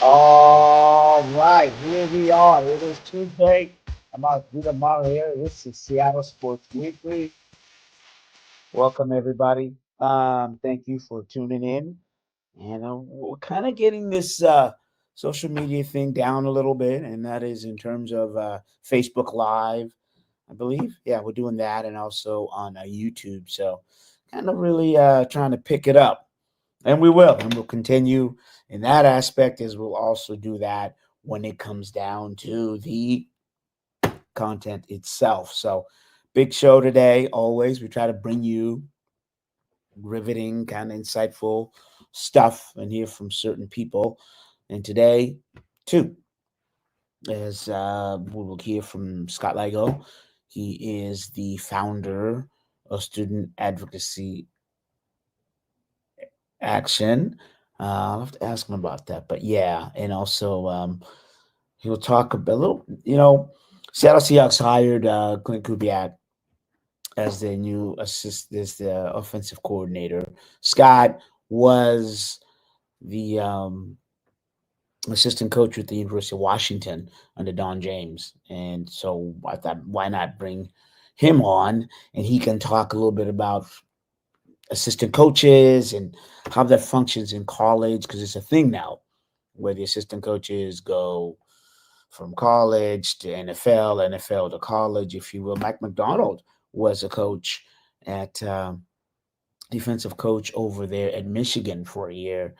All right, here we are. It is Tuesday. I'm out to tomorrow here. This is Seattle Sports Weekly. Welcome everybody. Thank you for tuning in. And we're kind of getting this social media thing down a little bit, and that is in terms of Facebook Live, I believe. Yeah, we're doing that, and also on YouTube. So, kind of really trying to pick it up. And we will, and we'll continue in that aspect as we'll also do that when it comes down to the content itself. So, big show today. Always, we try to bring you riveting, kind of insightful stuff and hear from certain people. And today, too, as we will hear from Scott Largo. He is the founder of Student Advocacy Action. I'll have to ask him about that. But yeah, and also he'll talk a little, Seattle Seahawks hired Clint Kubiak as the new as the offensive coordinator. Scott was the assistant coach with the University of Washington under Don James, and so I thought, why not bring him on, and he can talk a little bit about assistant coaches and how that functions in college because it's a thing now where the assistant coaches go from college to NFL, NFL to college, if you will. Mike McDonald was a coach at defensive coach over there at Michigan for a year,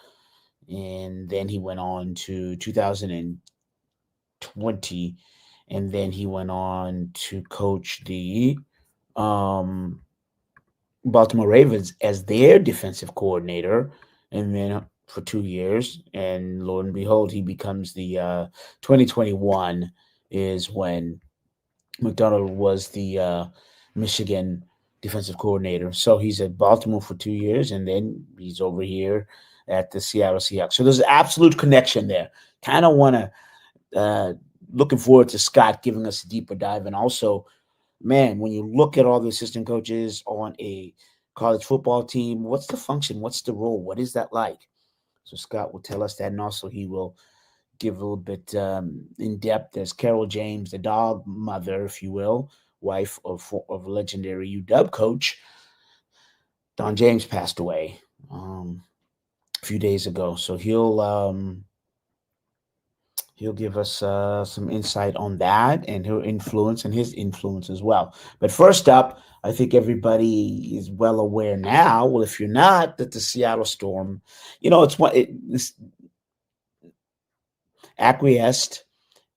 and then he went on to 2020, and then he went on to coach the um, Baltimore Ravens as their defensive coordinator, and then for 2 years, and lo and behold, he becomes the 2021 is when McDonald was the Michigan defensive coordinator. So he's at Baltimore for 2 years, and then he's over here at the Seattle Seahawks. So there's an absolute connection there. Kind of want to looking forward to Scott giving us a deeper dive, and also, man, when you look at all the assistant coaches on a college football team, what's the function? What's the role? What is that like? So Scott will tell us that, and also he will give a little bit in depth. There's Carol James, the dog mother, if you will, wife of legendary UW coach Don James, passed away a few days ago. So he'll give us some insight on that and her influence and his influence as well. But first up, I think everybody is well aware now. Well, if you're not, that the Seattle Storm, it's acquiesced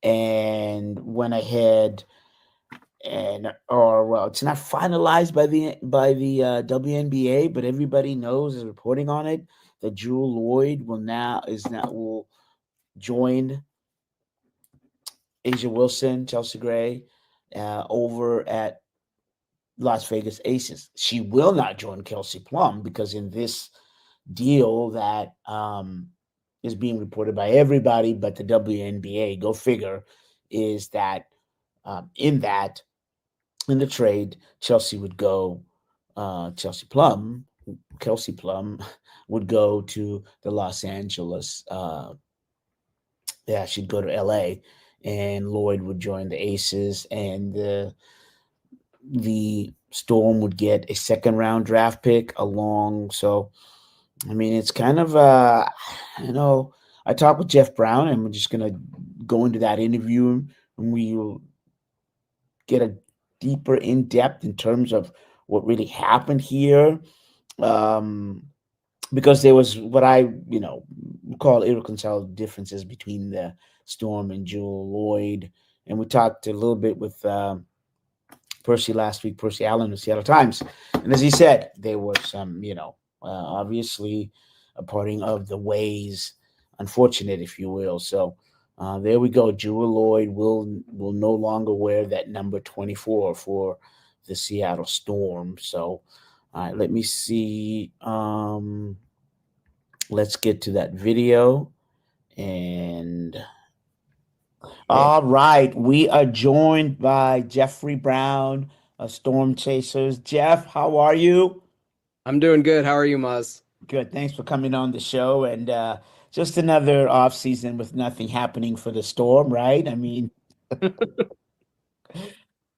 and went ahead and or well, it's not finalized by the WNBA, but everybody knows is reporting on it that Jewell Loyd will join Asia Wilson, Chelsea Gray, over at Las Vegas Aces. She will not join Kelsey Plum because in this deal that is being reported by everybody but the WNBA, go figure, is that in that in the trade, Chelsea would go, Kelsey Plum would go to the Los Angeles. Yeah, she'd go to LA, and Lloyd would join the Aces, and the Storm would get a second round draft pick along. So, I mean, it's kind of, you know, I talked with Jeff Brown, and we're just going to go into that interview, and we will get a deeper in depth in terms of what really happened here. Um, because there was what call irreconcilable differences between the Storm and Jewell Loyd, and we talked a little bit with Percy last week, Percy Allen of the Seattle Times, and as he said, there was some, obviously a parting of the ways, unfortunate, if you will. So there we go. Jewell Loyd will no longer wear that number 24 for the Seattle Storm. So, all right, let me see. Let's get to that video. And all right, we are joined by Jeffrey Brown of Stormchasers. Jeff, how are you? I'm doing good. How are you, Maz? Good. Thanks for coming on the show. And just another off season with nothing happening for the Storm, right? I mean,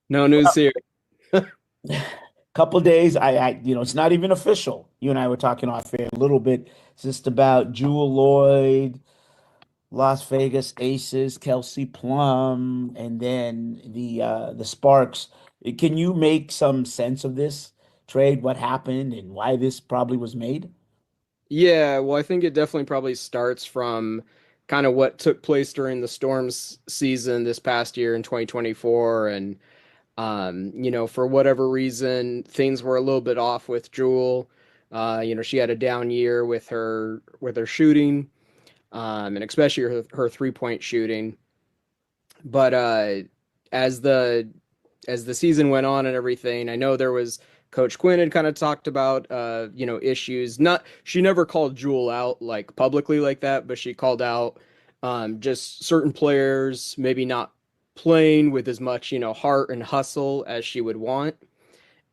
No news here. couple days, it's not even official. You and I were talking off air a little bit just about Jewell Loyd, Las Vegas Aces, Kelsey Plum, and then the Sparks. Can you make some sense of this trade? What happened and why this probably was made? Yeah, well, I think it definitely probably starts from kind of what took place during the Storms season this past year in 2024. And, for whatever reason, things were a little bit off with Jewel. She had a down year with her shooting, and especially her 3-point shooting. But as the as the season went on and everything, I know there was Coach Quinn had kind of talked about issues. Not she never called Jewel out like publicly like that, but she called out just certain players maybe not playing with as much, heart and hustle as she would want.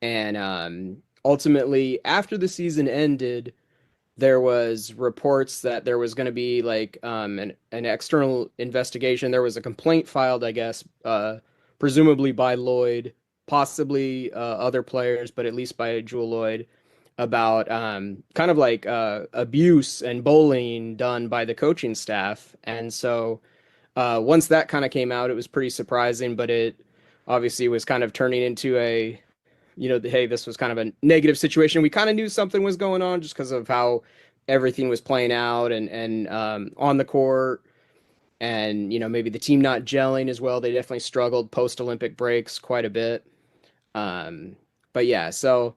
And ultimately, after the season ended, there was reports that there was going to be like an external investigation. There was a complaint filed, I guess, presumably by Lloyd, possibly other players, but at least by Jewell Loyd, about kind of like abuse and bullying done by the coaching staff. And so once that kind of came out, it was pretty surprising, but it obviously was kind of turning into hey, this was kind of a negative situation. We kind of knew something was going on just because of how everything was playing out and on the court, and maybe the team not gelling as well. They definitely struggled post Olympic breaks quite a bit. Um, but yeah, so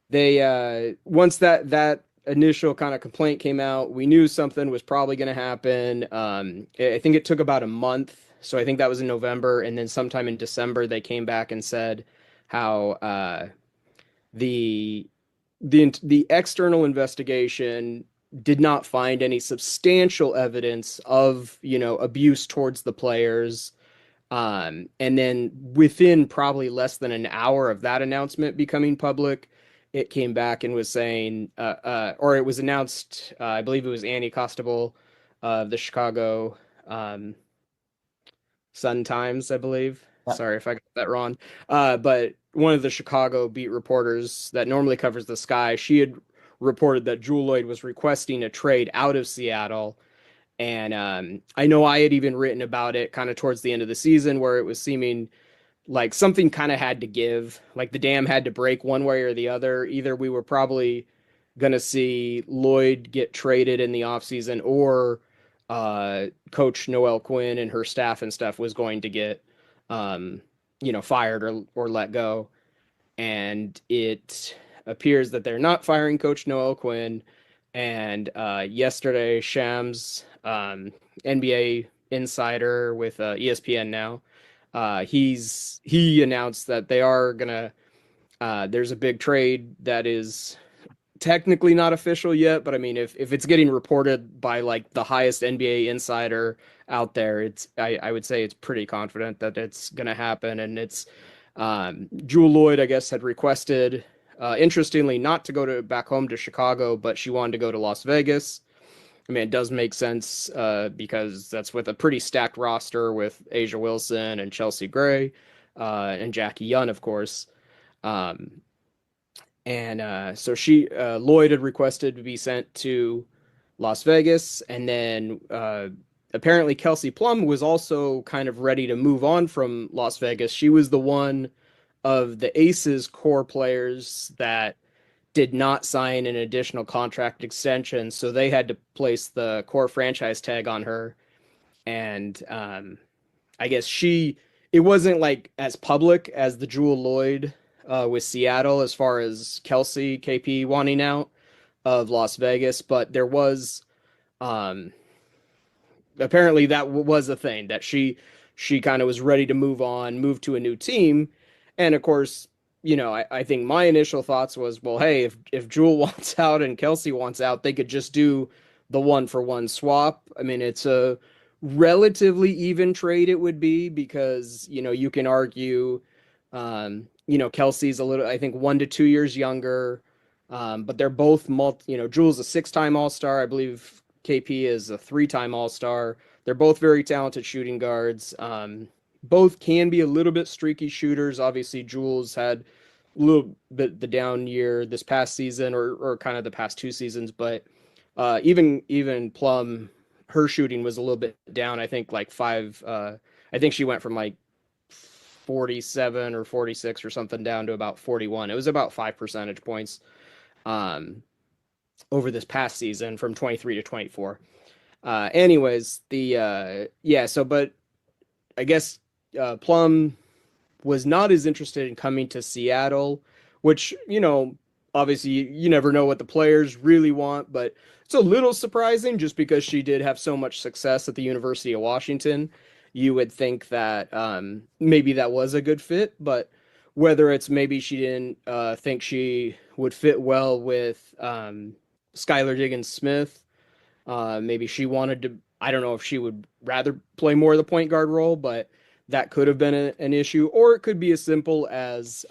they once that initial kind of complaint came out, we knew something was probably going to happen. I think it took about a month. So I think that was in November, and then sometime in December they came back and said how the the external investigation did not find any substantial evidence of abuse towards the players. And then within probably less than an hour of that announcement becoming public, it came back and was saying, or it was announced, I believe it was Annie Costabile of the Chicago um, Sun Times, I believe. Sorry if I got that wrong. But one of the Chicago beat reporters that normally covers the Sky, she had reported that Jewell Loyd was requesting a trade out of Seattle. And I know I had even written about it kind of towards the end of the season where it was seeming like something kind of had to give, like the dam had to break one way or the other. Either we were probably going to see Lloyd get traded in the offseason, or Coach Noelle Quinn and her staff and stuff was going to get, fired or let go. And it appears that they're not firing Coach Noelle Quinn. And yesterday, Shams, NBA insider with ESPN now, he announced that they are gonna. There's a big trade that is technically not official yet, but I mean, if it's getting reported by like the highest NBA insider out there, I would say it's pretty confident that it's gonna happen, and it's Jewell Loyd, I guess, had requested, interestingly, not to go to back home to Chicago, but she wanted to go to Las Vegas. I mean, it does make sense because that's with a pretty stacked roster with Asia Wilson and Chelsea Gray and Jackie Young, of course. Um, and so Lloyd had requested to be sent to Las Vegas, and then apparently Kelsey Plum was also kind of ready to move on from Las Vegas. She was the one of the Aces core players that did not sign an additional contract extension, so they had to place the core franchise tag on her. And I guess it wasn't like as public as the Jewell Loyd with Seattle as far as Kelsey KP wanting out of Las Vegas, but there was um, apparently that was a thing that she kind of was ready to move on, move to a new team. And of course, I think my initial thoughts was, well, hey, if Jewell wants out and Kelsey wants out, they could just do the one for one swap. I mean, it's a relatively even trade it would be because, you can argue Kelsey's a little, I think, 1 to 2 years younger. But they're both Jewell's a 6-time All-Star, I believe. KP is a 3-time All-Star. They're both very talented shooting guards. Both can be a little bit streaky shooters. Obviously, Jules had a little bit the down year this past season, or kind of the past 2 seasons. But even Plum, her shooting was a little bit down. I think like five. I think she went from like 47 or 46 or something down to about 41. It was about 5 percentage points um, over this past season from 23 to 24. Anyways, yeah, so but I guess Plum was not as interested in coming to Seattle, which, obviously you never know what the players really want, but it's a little surprising just because she did have so much success at the University of Washington. You would think that maybe that was a good fit, but whether it's maybe she didn't think she would fit well with Skylar Diggins Smith, maybe she wanted to, I don't know if she would rather play more of the point guard role, but that could have been an issue. Or it could be as simple as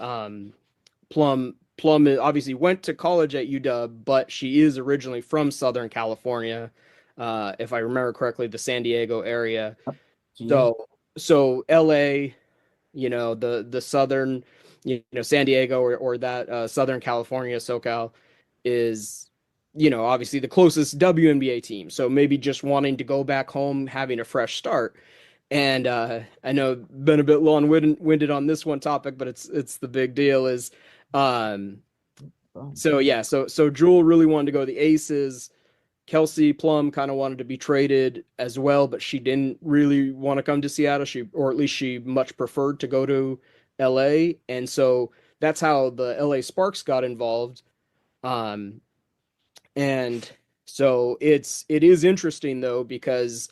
Plum. Plum obviously went to college at UW, but she is originally from Southern California, if I remember correctly, the San Diego area. Yeah. So LA, the southern, San Diego or that Southern California SoCal is, obviously the closest WNBA team. So maybe just wanting to go back home, having a fresh start. And I know been a bit long-winded on this one topic, but it's the big deal is um Oh. so yeah, so Jewell really wanted to go to the Aces. Kelsey Plum kind of wanted to be traded as well, but she didn't really want to come to Seattle. Or at least she much preferred to go to LA. And so that's how the LA Sparks got involved. Um, and so it is interesting though, because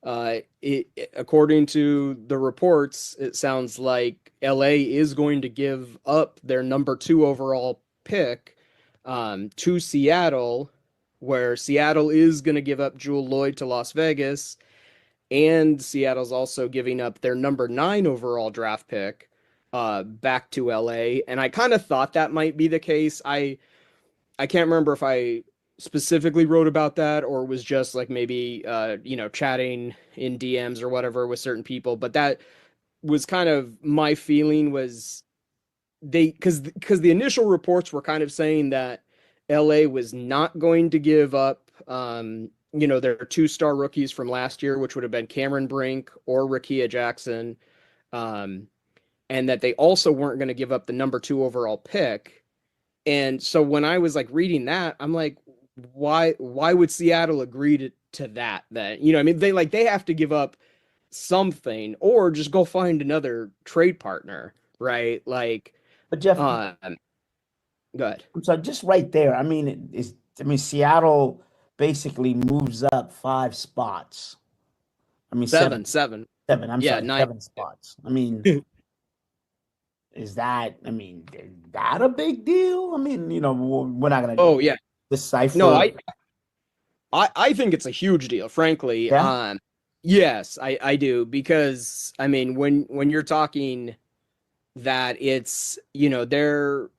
according to the reports, it sounds like LA is going to give up their number 2 overall pick to Seattle, where Seattle is going to give up Jewell Loyd to Las Vegas, and Seattle's also giving up their number 9 overall draft pick back to LA. And I kind of thought that might be the case. I can't remember if I specifically wrote about that or was just like maybe chatting in DMs or whatever with certain people, but that was kind of my feeling was because the initial reports were kind of saying that LA was not going to give up their 2-star rookies from last year, which would have been Cameron Brink or Rakia Jackson, um, and that they also weren't going to give up the number 2 overall pick. And so when I was like reading that, I'm like, why would Seattle agree to that then? I mean, they have to give up something or just go find another trade partner, right? Like, But Jeff, um, good. so just right there, I mean, Seattle basically moves up 5 spots. I mean, Seven, seven, seven. seven. I'm Yeah, sorry, nine. 7 spots. I mean, is that a big deal? I mean, we're not gonna Oh yeah. No, decipher. I think it's a huge deal, frankly. Yeah, Yes, I do, because I mean when you're talking that it's, they're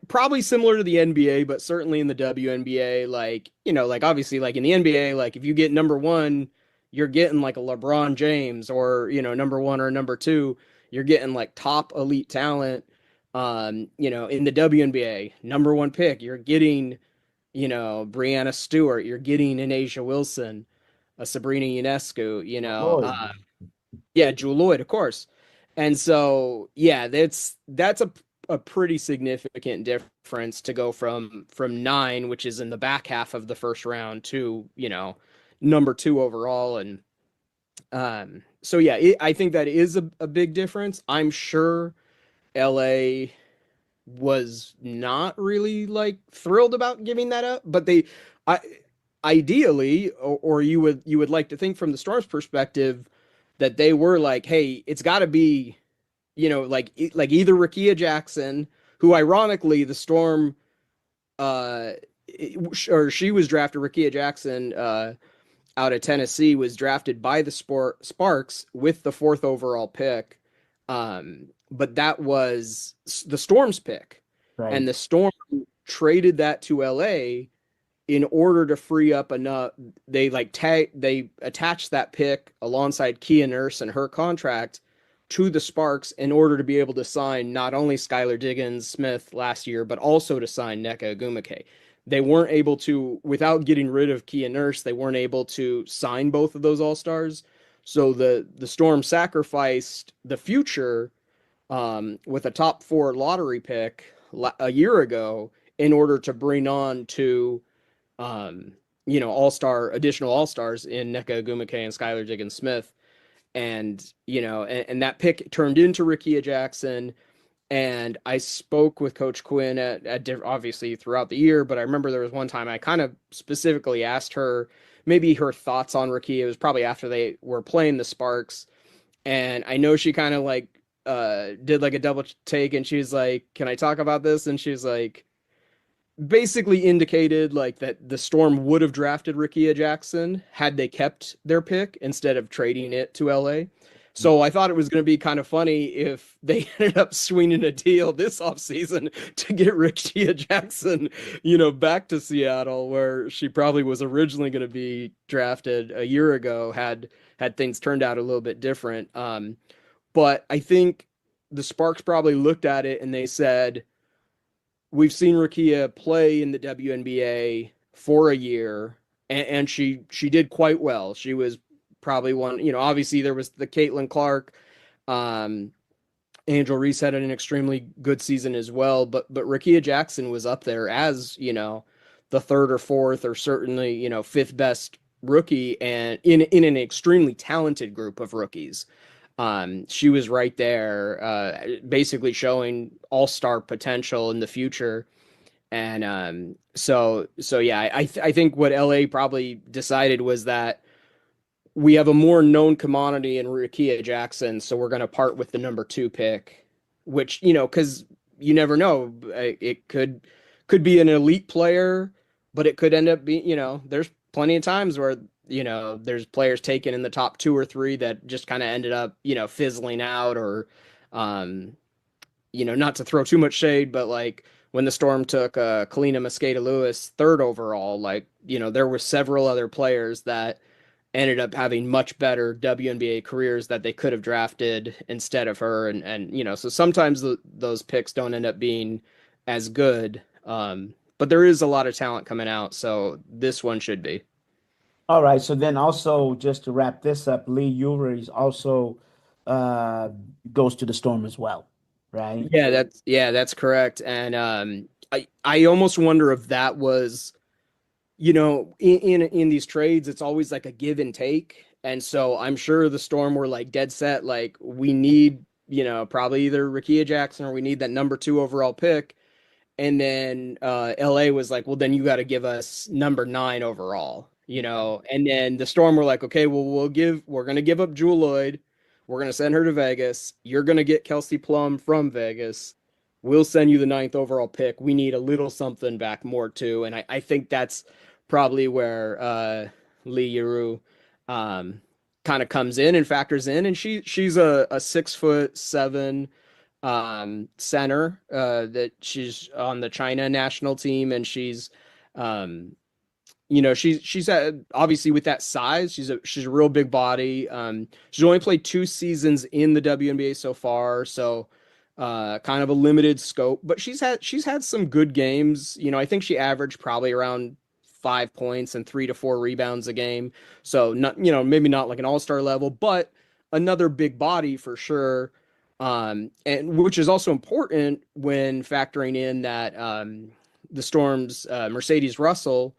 probably similar to the NBA, but certainly in the WNBA, like, like obviously like in the NBA, like if you get number 1, you're getting like a LeBron James, or, number 1 or number 2, you're getting like top elite talent. In the WNBA, number 1 pick, you're getting, Brianna Stewart, you're getting an Asia Wilson, a Sabrina Ionescu, Lloyd. yeah, Jewell Loyd, of course. And so, yeah, that's a pretty significant difference to go from 9, which is in the back half of the first round, to, number 2 overall. And so yeah, I think that is a big difference. I'm sure LA was not really like thrilled about giving that up, but I ideally, or you would like to think from the Storm's perspective that they were like, hey, it's got to be, like either Rakia Jackson, who ironically the Storm, uh, or she was drafted, Rakia Jackson, out of Tennessee, was drafted by the Sparks with the 4th overall pick. But that was the Storm's pick, Right. and the Storm traded that to LA in order to free up enough, they attached that pick alongside Kia Nurse and her contract to the Sparks in order to be able to sign not only Skylar Diggins Smith last year, but also to sign Nneka Ogwumike. They weren't able to, without getting rid of Kia Nurse, they weren't able to sign both of those All Stars. So the Storm sacrificed the future with a top four lottery pick a year ago in order to bring on two additional all stars in Nneka Ogwumike and Skylar Diggins Smith. And that pick turned into Rickea Jackson. And I spoke with Coach Quinn obviously throughout the year, but I remember there was one time I kind of specifically asked her maybe her thoughts on Rickea. It was probably after they were playing the Sparks. And I know she kind of did like a double take and she's like, "Can I talk about this?" And she's like, basically indicated like that the Storm would have drafted Rickea Jackson had they kept their pick instead of trading it to LA. So I thought it was going to be kind of funny if they ended up swinging a deal this offseason to get Rickea Jackson, back to Seattle, where she probably was originally going to be drafted a year ago had things turned out a little bit different. But I think the Sparks probably looked at it and they said, we've seen Rickea play in the WNBA for a year, and she did quite well. She was probably one, obviously there was the Caitlin Clark. Angel Reese had an extremely good season as well, but Rickea Jackson was up there as, the third or fourth or certainly, fifth best rookie and in an extremely talented group of rookies. She was right there, basically showing all-star potential in the future. And so yeah, I think what LA probably decided was that we have a more known commodity in Rickea Jackson, so we're going to part with the number 2 pick, which, because you never know, it could be an elite player, but it could end up being, there's plenty of times where there's players taken in the top 2 or 3 that just kind of ended up, fizzling out or, not to throw too much shade, but like when the Storm took Kalina Mosqueda Lewis third overall, like, there were several other players that ended up having much better WNBA careers that they could have drafted instead of her. And so sometimes those picks don't end up being as good. But there is a lot of talent coming out. So this one should be. All right. So then also just to wrap this up, Lee Uris also uh goes to the Storm as well, right? Yeah, that's correct. And I almost wonder if that was, in these trades, it's always like a give and take. And so I'm sure the Storm were like dead set, like we need, probably either Rickea Jackson or we need that number 2 overall pick. And then LA was like, well, then you got to give us number 9 overall, And then the Storm were like, okay, well, we're going to give up Jewell Loyd. We're going to send her to Vegas. You're going to get Kelsey Plum from Vegas. We'll send you the 9th overall pick. We need a little something back more too. And I think that's probably where Lee Yuru um, kind of comes in and factors in. And she's a 6'7" center that she's on the China national team, and she's she's obviously with that size, she's a real big body. She's only played 2 seasons in the WNBA so far, so kind of a limited scope, but she's had some good games. I think she averaged probably around 5 points and 3 to 4 rebounds a game. So not, maybe not like an all-star level, but another big body for sure. And which is also important when factoring in that the Storm's Mercedes Russell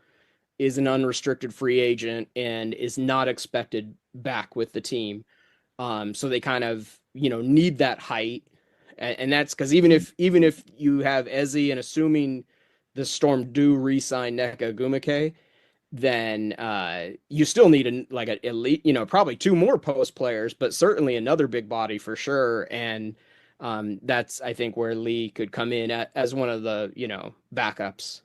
is an unrestricted free agent and is not expected back with the team. So they kind of, need that height. And that's because even if you have Ezzy and assuming the Storm do re-sign Nneka Ogwumike, then you still need like an elite, probably 2 more post players, but certainly another big body for sure. And that's, I think, where Lee could come in as one of the, backups.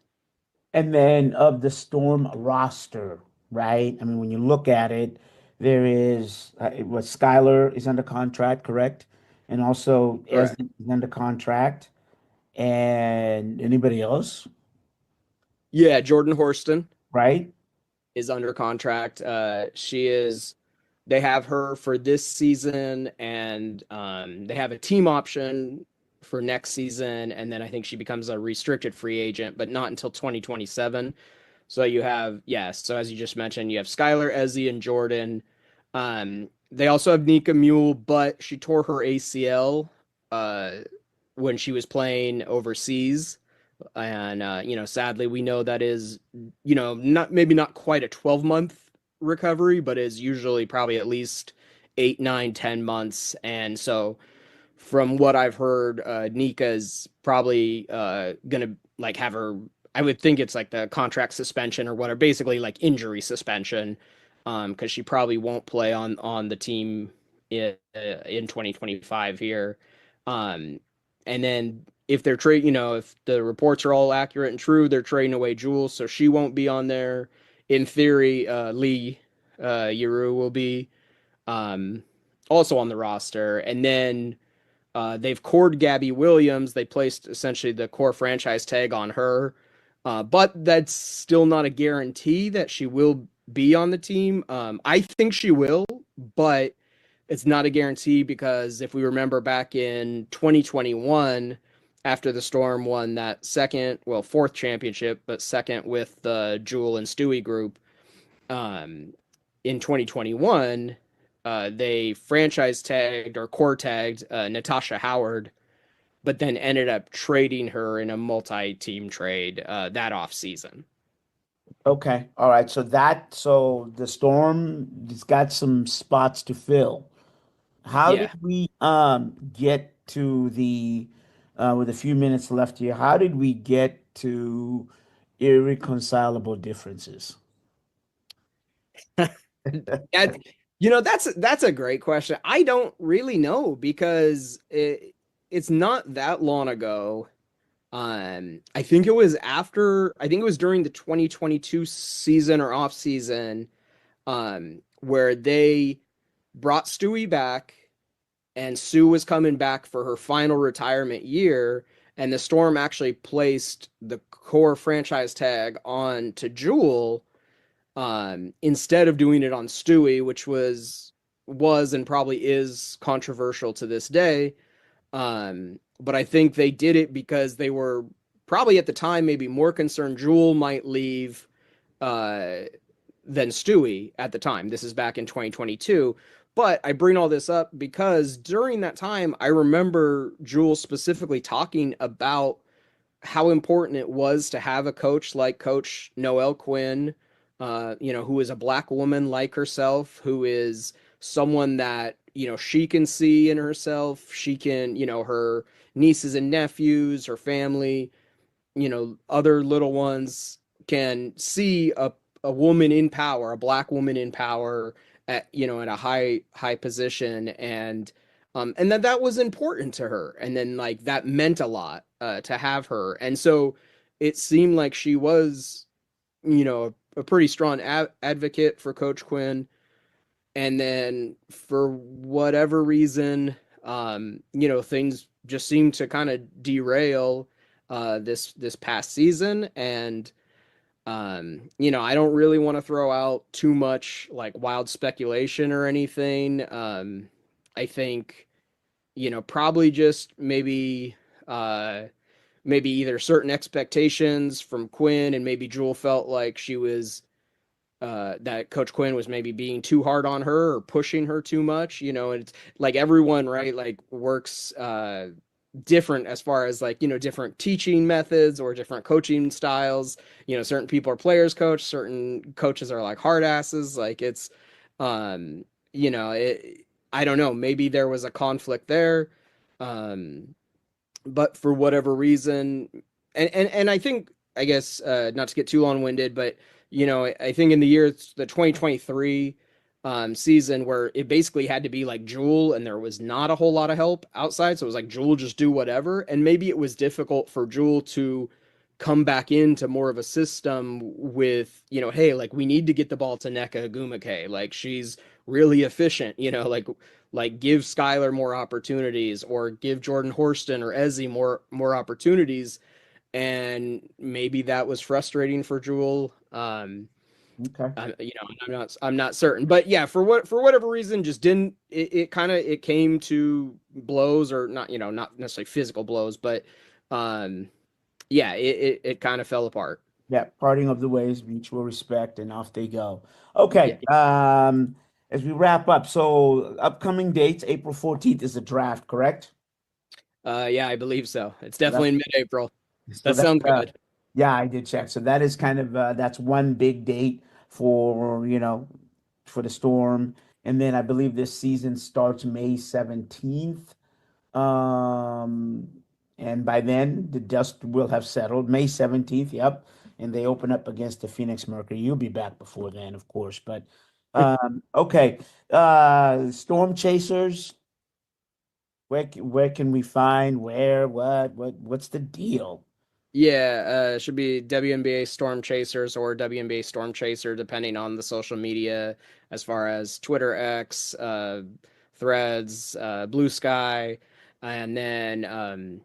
And then of the Storm roster, right? I mean, when you look at it, there is what Skylar is under contract, correct? And also Correct. Ezzy is under contract. And anybody else? Yeah, Jordan Horston right? is under contract. They have her for this season, and they have a team option for next season, and then I think she becomes a restricted free agent, but not until 2027. So you have, yes, so as you just mentioned, you have Skylar, Ezzy, and Jordan. They also have Nika Mule, but she tore her ACL uh, when she was playing overseas. And sadly, we know that is, not maybe not quite a 12-month recovery, but is usually probably at least 8, 9, 10 months. And so from what I've heard, Nika is probably gonna like have her. I would think it's like the contract suspension or whatever, basically like injury suspension, because she probably won't play on the team in 2025 here. Um, and then if they're trade, if the reports are all accurate and true, they're trading away Jewell, so she won't be on there. In theory, Lee Yaru will be um, also on the roster, and then they've cored Gabby Williams. They placed essentially the core franchise tag on her, but that's still not a guarantee that she will be on the team. I think she will, but it's not a guarantee because if we remember back in 2021, after the Storm won that fourth championship, but second with the Jewell and Stewie group, um, in 2021, they franchise tagged or core tagged Natasha Howard, but then ended up trading her in a multi-team trade that off season. Okay. All right. So the Storm has got some spots to fill. How did Yeah. we get to the with a few minutes left here, how did we get to irreconcilable differences? That, that's a great question. I don't really know because it's not that long ago. I think it was during the 2022 season or off season, where they brought Stewie back and Sue was coming back for her final retirement year, and the Storm actually placed the core franchise tag on to Jewell, instead of doing it on Stewie, which was and probably is controversial to this day. But I think they did it because they were probably at the time maybe more concerned Jewell might leave uh, than Stewie at the time. This is back in 2022. But I bring all this up because during that time, I remember Jewell specifically talking about how important it was to have a coach like Coach Noelle Quinn, who is a black woman like herself, who is someone that, she can see in herself. She can, her nieces and nephews, her family, other little ones can see a woman in power, a black woman in power at, at a high position, and that was important to her, and then like that meant a lot to have her, and so it seemed like she was, a pretty strong advocate for Coach Quinn, and then for whatever reason, things just seemed to kind of derail this past season, and I don't really want to throw out too much like wild speculation or anything. I think, probably just uh maybe either certain expectations from Quinn, and maybe Jewell felt like she was that Coach Quinn was maybe being too hard on her or pushing her too much, and it's like everyone, right, like works different as far as like, different teaching methods or different coaching styles. Certain people are players coach, certain coaches are like hard asses. Like it's, um, I don't know, maybe there was a conflict there. Um, but for whatever reason, and I think, I guess, not to get too long-winded, but I think in the year the 2023 season, where it basically had to be like Jewell and there was not a whole lot of help outside, so it was like Jewell just do whatever, and maybe it was difficult for Jewell to come back into more of a system with, hey, like we need to get the ball to Neka Agumake, like she's really efficient, like give Skylar more opportunities or give Jordan Horston or Ezzy more opportunities. and maybe that was frustrating for Jewell. Okay. I'm not certain, but yeah, for whatever reason, just didn't it came to blows, or not, not necessarily physical blows, but um, yeah, it kind of fell apart. Yeah, parting of the ways, mutual respect, and off they go. Yeah. Okay. As we wrap up, so upcoming dates, April 14th is the draft, correct? Yeah, I believe so. It's So definitely that's in mid-April. so That that's sounds good. yeah, I did check. So that is kind of that's one big date for, for the Storm. And then I believe this season starts May 17th. Um, and by then the dust will have settled. May 17th, yep. And they open up against the Phoenix Mercury. You'll be back before then, of course. But okay. Storm Chasers, where can we find what's the deal? Yeah, should be WNBA Storm Chasers or WNBA Storm Chaser, depending on the social media, as far as Twitter X, Threads, Blue Sky, and then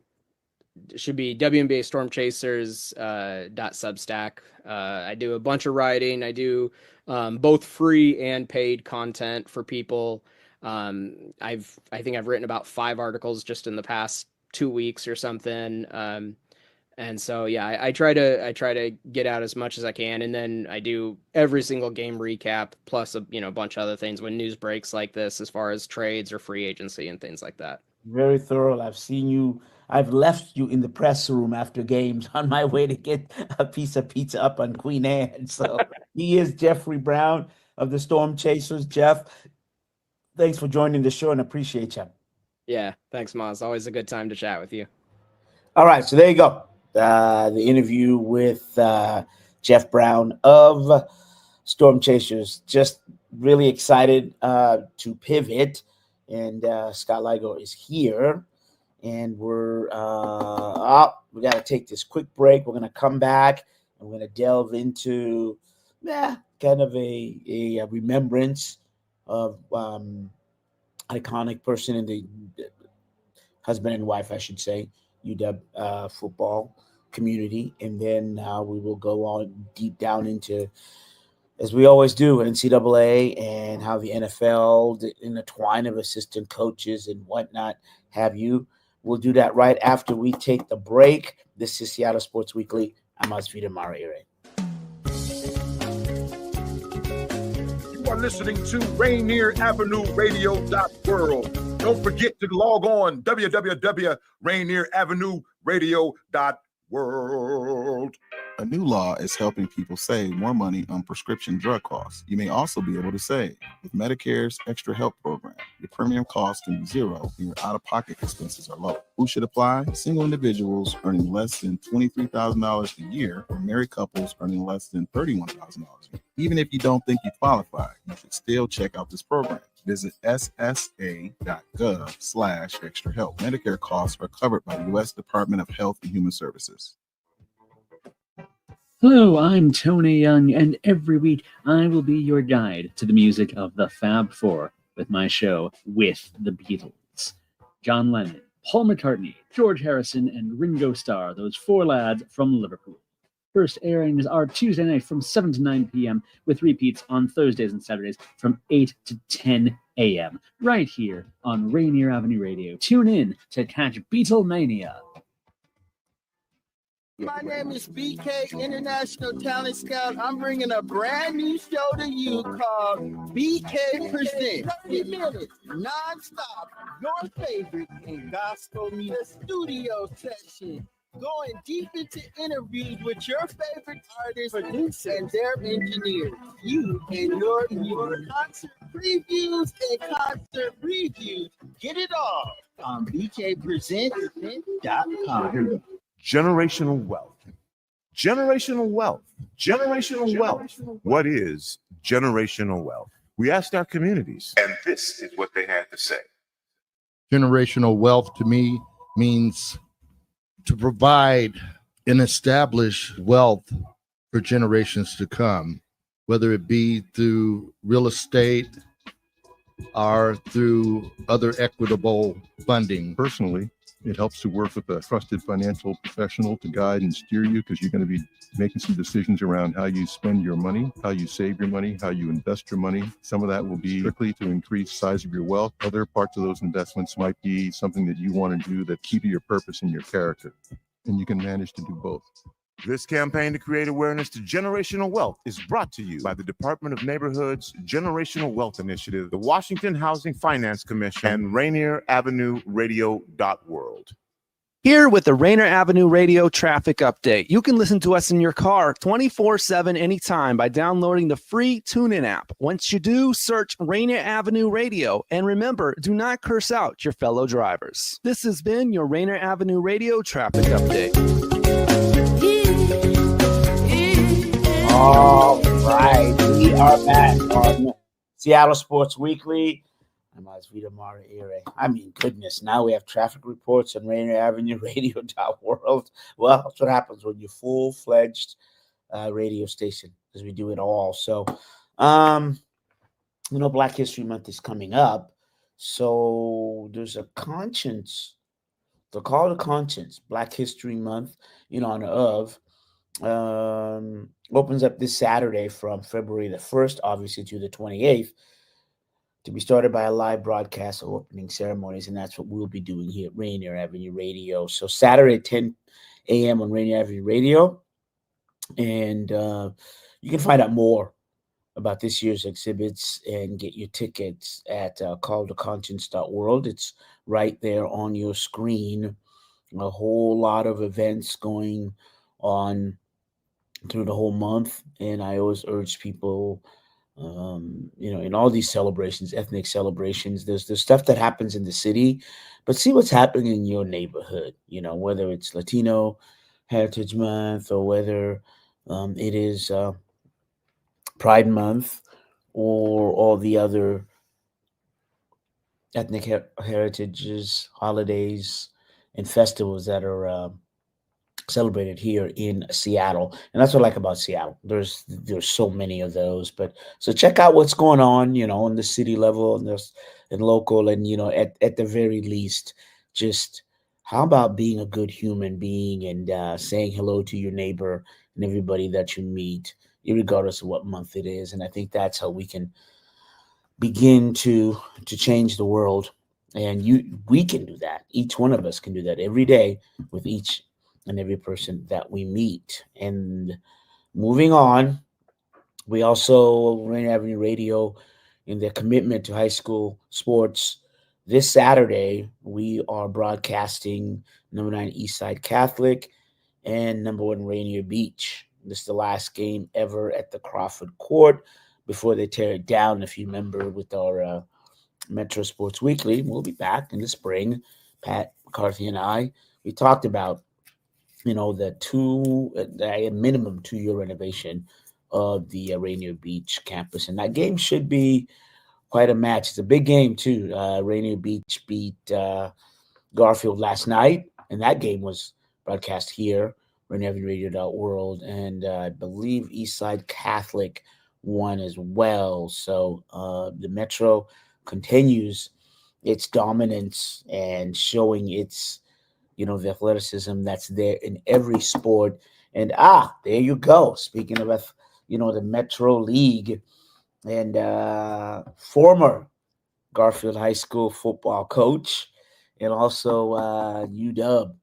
it should be WNBA Storm Chasers dot Substack. I do a bunch of writing. I do both free and paid content for people. I think I've written about 5 articles just in the past 2 weeks or something. And so yeah, I try to get out as much as I can, and then I do every single game recap plus a bunch of other things when news breaks like this, as far as trades or free agency and things like that. Very thorough. I've seen you. I've left you in the press room after games on my way to get a piece of pizza up on Queen Anne. So he is Jeffrey Brown of the Storm Chasers. Jeff, thanks for joining the show and appreciate you. Yeah, thanks, Maz. Always a good time to chat with you. All right, so there you go. The interview with Jeff Brown of Storm Chasers. Just really excited to pivot, and Scott Largo is here, and we got to take this quick break. We're gonna come back and we're gonna delve into kind of a remembrance of iconic person in the husband and wife, I should say, UW football community, and then we will go on deep down into, as we always do, NCAA and how the NFL, the intertwine of assistant coaches and whatnot have you. We'll do that right after we take the break. This is Seattle Sports Weekly. I'm Asvita Mariere. You are listening to Rainier Avenue Radio.world. Don't forget to log on www.rainieravenueradio.world. A new law is helping people save more money on prescription drug costs. You may also be able to save with Medicare's Extra Help program. Your premium cost can be zero and your out-of-pocket expenses are low. Who should apply? Single individuals earning less than $23,000 a year, or married couples earning less than $31,000 a year. Even if you don't think you qualify, you should still check out this program. Visit ssa.gov/extra help. Medicare costs are covered by the U.S. Department of Health and Human Services. Hello, I'm Tony Young, and every week I will be your guide to the music of the Fab Four with my show With the Beatles. John Lennon, Paul McCartney, George Harrison, and Ringo Starr, those 4 lads from Liverpool. First airings are Tuesday night from 7 to 9 p.m. with repeats on Thursdays and Saturdays from 8 to 10 a.m. right here on Rainier Avenue Radio. Tune in to catch Beatlemania. My name is BK, International Talent Scout. I'm bringing a brand new show to you called BK Presents. 30 minutes, non-stop, your favorite in gospel music studio session. Going deep into interviews with your favorite artists, producers, and their engineers. You and your concert previews and concert reviews. Get it all on bkpresents.com. Generational wealth. Generational wealth. Generational wealth. What is generational wealth? We asked our communities, and this is what they had to say. Generational wealth to me means to provide and establish wealth for generations to come, whether it be through real estate or through other equitable funding. Personally, It helps to work with a trusted financial professional to guide and steer you, because you're going to be making some decisions around how you spend your money, how you save your money, how you invest your money. Some of that will be strictly to increase the size of your wealth. Other parts of those investments might be something that you want to do that key to your purpose and your character. And you can manage to do both. This campaign to create awareness to generational wealth is brought to you by the Department of Neighborhood's Generational Wealth Initiative, the Washington Housing Finance Commission, and Rainier Avenue Radio.world. Here with the Rainier Avenue Radio traffic update. You can listen to us in your car 24/7 anytime by downloading the free TuneIn app. Once you do, search Rainier Avenue Radio. And remember, do not curse out your fellow drivers. This has been your Rainier Avenue Radio traffic update. All right, we are back on Seattle Sports Weekly. I'm Osvita Mara Ere. I mean, goodness, now we have traffic reports on Rainier Avenue Radio.world. Well, that's what happens when you're full-fledged radio station, because we do it all. So, Black History Month is coming up. So there's a conscience, the call to conscience, Black History Month, in honor of, opens up this Saturday from February the 1st, obviously, to the 28th, to be started by a live broadcast of opening ceremonies, and that's what we'll be doing here at Rainier Avenue Radio. So Saturday at 10 a.m. on Rainier Avenue Radio, and you can find out more about this year's exhibits and get your tickets at calltoconscience.world. It's right there on your screen. A whole lot of events going on through the whole month, and I always urge people, in all these celebrations, ethnic celebrations, there's stuff that happens in the city, but see what's happening in your neighborhood, whether it's Latino Heritage Month or whether it is Pride Month or all the other ethnic heritages, holidays, and festivals that are celebrated here in Seattle. And that's what I like about Seattle. There's so many of those. But so check out what's going on, on the city level and local, and at the very least, just how about being a good human being and saying hello to your neighbor and everybody that you meet, regardless of what month it is. And I think that's how we can begin to change the world. And we can do that. Each one of us can do that every day with each and every person that we meet. And moving on, we also, Rainier Avenue Radio, in their commitment to high school sports, this Saturday, we are broadcasting number 9 Eastside Catholic and number 1 Rainier Beach. This is the last game ever at the Crawford Court before they tear it down. If you remember, with our Metro Sports Weekly, we'll be back in the spring. Pat McCarthy and I, we talked about the minimum 2-year renovation of the Rainier Beach campus. And that game should be quite a match. It's a big game, too. Rainier Beach beat Garfield last night, and that game was broadcast here, Rainier Avenue Radio.world. And I believe Eastside Catholic won as well. So the Metro continues its dominance and showing its the athleticism that's there in every sport. And there you go. Speaking of the Metro League, and former Garfield High School football coach and also UW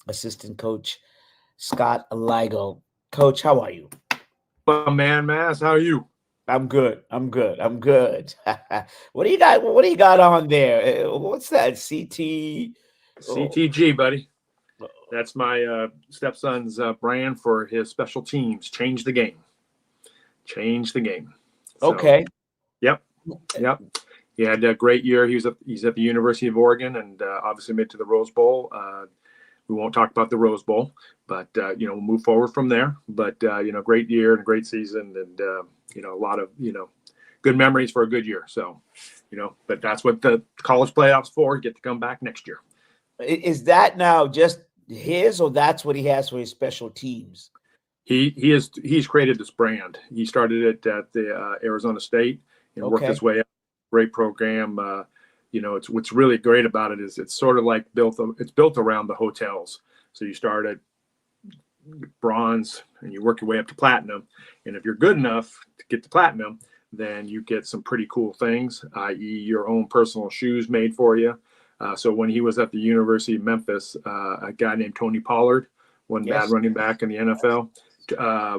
assistant coach Scott Largo. Coach, how are you? Well, man, Mass, how are you? I'm good. What do you got on there? What's that? CTG, buddy. That's my stepson's brand for his special teams. Change the game. So, okay. Yep. He had a great year. He's at the University of Oregon, and obviously made it to the Rose Bowl. We won't talk about the Rose Bowl, but we'll move forward from there. But great year and a great season, and a lot of good memories for a good year. So, but that's what the college playoffs for. Get to come back next year. Is that now just his, or that's what he has for his special teams? He's created this brand. He started it at the Arizona State and worked his way up. Great program. it's what's really great about it is it's sort of like it's built around the hotels. So you start at bronze and you work your way up to platinum. And if you're good enough to get to platinum, then you get some pretty cool things, i.e. your own personal shoes made for you. So when he was at the University of Memphis, a guy named Tony Pollard, one bad running back in the NFL,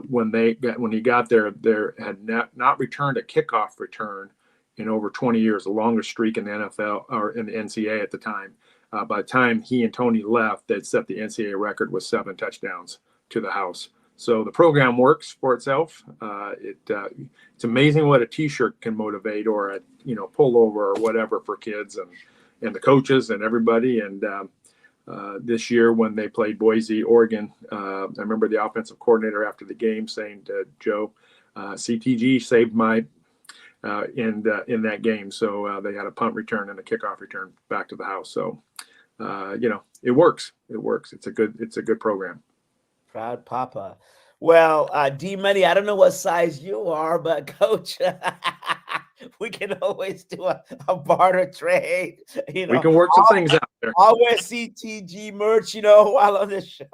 when he got there had not returned a kickoff return in over 20 years, the longest streak in the NFL or in the NCAA at the time. By the time he and Tony left, they'd set the NCAA record with 7 touchdowns to the house. So the program works for itself. It's amazing what a T-shirt can motivate, or a pullover or whatever for kids and the coaches and everybody. And this year when they played Boise, Oregon, I remember the offensive coordinator after the game saying to Joe, CTG saved my in that game. So they had a punt return and a kickoff return back to the house. So it works. It's a good program. Proud Papa. Well, D Money, I don't know what size you are, but Coach, we can always do a barter trade. We can work some things out there. I'll wear CTG merch, while on the show.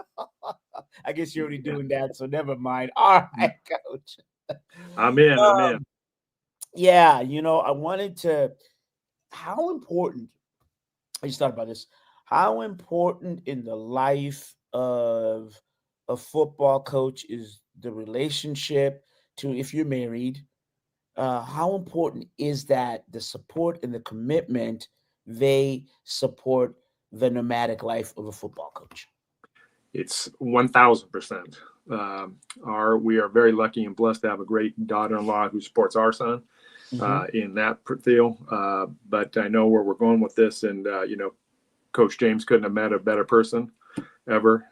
I guess you're already doing that, so never mind. All right, Coach. I'm in. Yeah, I wanted to. How important? I just thought about this. How important in the life of a football coach is the relationship to, if you're married, how important is that the support and the commitment they support the nomadic life of a football coach? It's 1,000%. We are very lucky and blessed to have a great daughter-in-law who supports our son in that deal. But I know where we're going with this, and Coach James couldn't have met a better person ever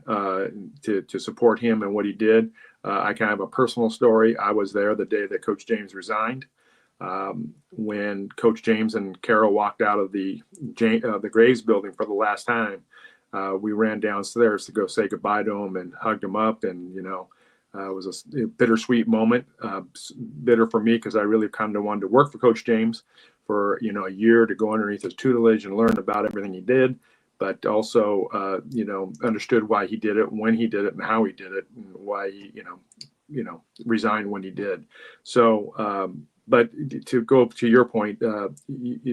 to support him and what he did. I kind of have a personal story. I was there the day that Coach James resigned. When Coach James and Carol walked out of the Graves building for the last time, we ran downstairs to go say goodbye to him and hugged him up. And, it was a bittersweet moment, bitter for me because I really kind of wanted to work for Coach James for, a year to go underneath his tutelage and learn about everything he did. But also, understood why he did it, when he did it, and how he did it, and why he, resigned when he did. So, but to go to your point,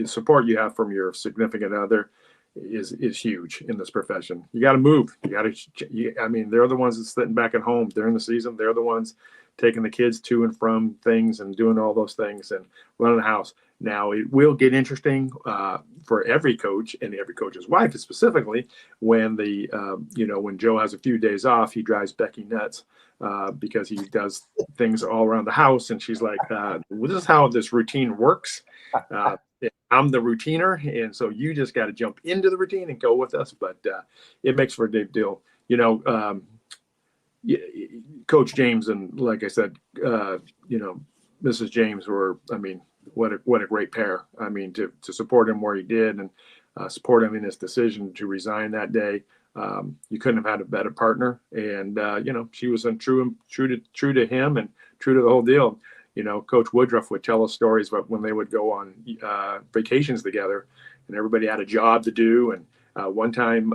support you have from your significant other is huge in this profession. You got to move. They're the ones that's sitting back at home during the season. They're the ones taking the kids to and from things and doing all those things and running the house. Now, it will get interesting for every coach and every coach's wife specifically when when Joe has a few days off, he drives Becky nuts because he does things all around the house. And she's like, this is how this routine works. I'm the routiner. And so you just got to jump into the routine and go with us. But it makes for a big deal. Coach James and, like I said, Mrs. James were, what a great pair. To support him where he did and support him in his decision to resign that day. You couldn't have had a better partner. And, she was true to him and true to the whole deal. Coach Woodruff would tell us stories about when they would go on vacations together and everybody had a job to do. And one time,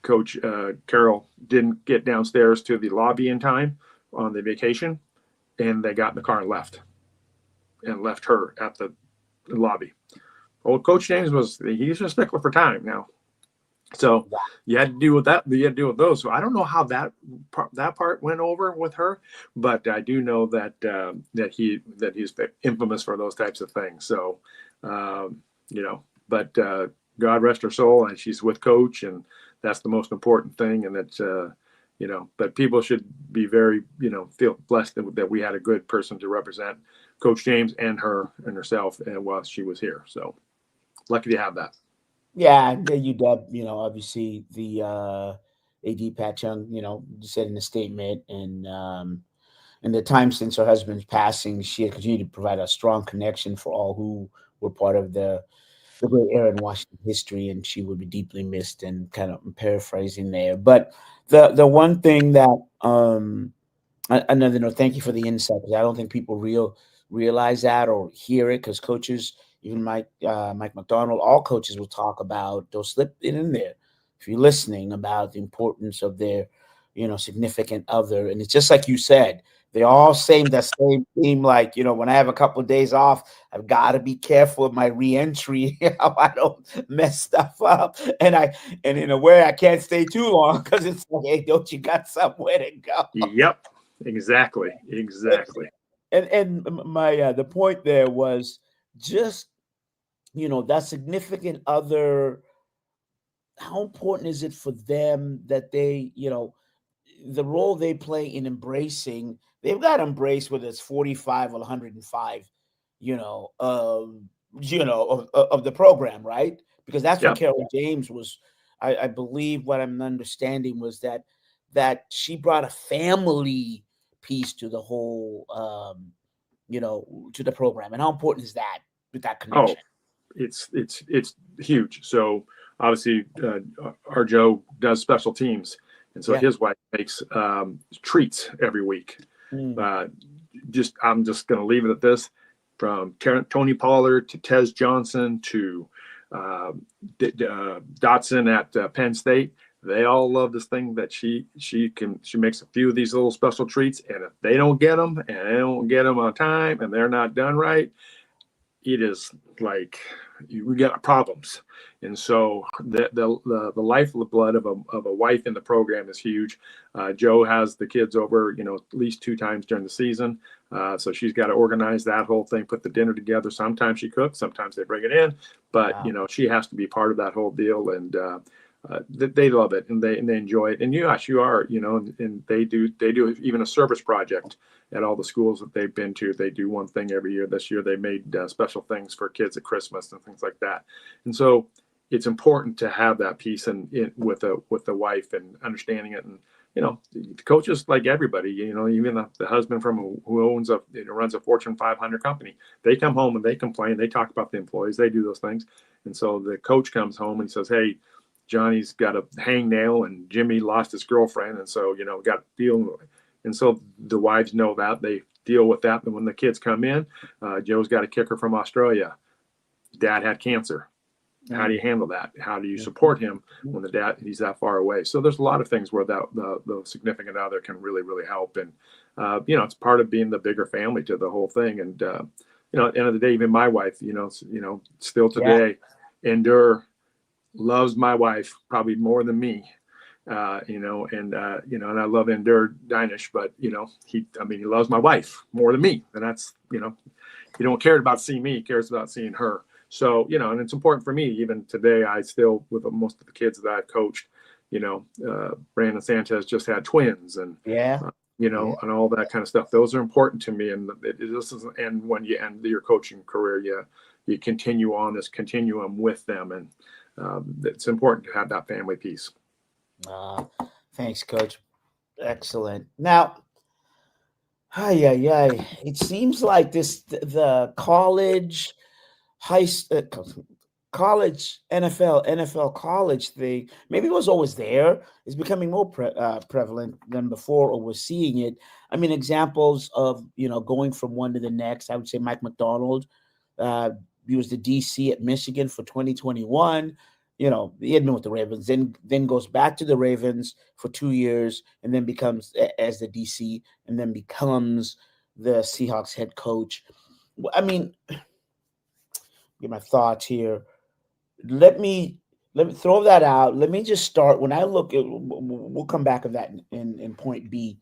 Coach Carroll didn't get downstairs to the lobby in time on the vacation, and they got in the car and left her at the lobby. Well, Coach James he's a stickler for time now. So you had to deal with that. You had to deal with those. So I don't know how that part went over with her, but I do know that he's infamous for those types of things. So, but God rest her soul, and she's with Coach, and that's the most important thing. And that's, but people should be very, feel blessed that we had a good person to represent Coach James and her and herself while she was here. So lucky to have that. Yeah, UW, obviously the AD Pat Chung, said in the statement, and in the time since her husband's passing, she had continued to provide a strong connection for all who were part of the great era in Washington history, and she would be deeply missed, and kind of paraphrasing there. But the one thing that another note, thank you for the insight, because I don't think people realize that or hear it, because coaches, even Mike McDonald, all coaches will talk about, they'll slip it in there if you're listening, about the importance of their, significant other. And it's just like you said, they all same that same theme. Like, when I have a couple of days off, I've got to be careful of my reentry, how I don't mess stuff up. And in a way, I can't stay too long because it's like, hey, don't you got somewhere to go? Yep, exactly. And my the point there was just, that significant other. How important is it for them that they, the role they play in embracing? They've got to embrace whether it's 45 or 105, of the program, right? Because that's what Yep. Carol James was. I believe what I'm understanding was that she brought a family piece to the whole, to the program. And how important is that with that connection? It's huge. So obviously, our Joe does special teams, and so his wife makes treats every week. I'm just going to leave it at this: from Tony Pollard to Tez Johnson to Dotson at Penn State. They all love this thing that she makes a few of these little special treats, and if they don't get them and they don't get them on time and they're not done right, it is like we got problems. And so the lifeblood of a wife in the program is huge. Joe has the kids over, at least 2 times during the season. So she's got to organize that whole thing, put the dinner together. Sometimes she cooks, sometimes they bring it in, but she has to be part of that whole deal. And they love it and they enjoy it. And yes, you are, and they do even a service project at all the schools that they've been to. They do one thing every year. This year they made special things for kids at Christmas and things like that. And so it's important to have that piece with the wife and understanding it. And the coaches, like everybody, even the husband who runs a Fortune 500 company, they come home and they complain. They talk about the employees. They do those things. And so the coach comes home and says, "Hey, Johnny's got a hangnail and Jimmy lost his girlfriend. And so, got to deal." And so the wives know that. They deal with that. And when the kids come in, Joe's got a kicker from Australia. Dad had cancer. How do you handle that? How do you support him when he's that far away? So there's a lot of things where the significant other can really, really help. And, it's part of being the bigger family to the whole thing. And, at the end of the day, even my wife, still today, Endure loves my wife probably more than me, and I love Endure Dinish, but he loves my wife more than me. And that's, he don't care about seeing me, he cares about seeing her. So, and it's important for me, even today, I still, with most of the kids that I've coached, Brandon Sanchez just had twins and, and all that kind of stuff. Those are important to me. And this doesn't end when you end your coaching career. You continue on this continuum with them. And, it's important to have that family piece. Thanks, Coach. Excellent. Now, it seems like the college, college, NFL college thing, maybe it was always there, is becoming more prevalent than before, or we're seeing it. I mean, examples of, going from one to the next, I would say Mike McDonald, he was the DC at Michigan for 2021. He had been with the Ravens, then goes back to the Ravens for 2 years, and then becomes as the DC, and then becomes the Seahawks head coach. I mean, get my thoughts here. Let me throw that out. Let me just start. When I look at, we'll come back to that in point B.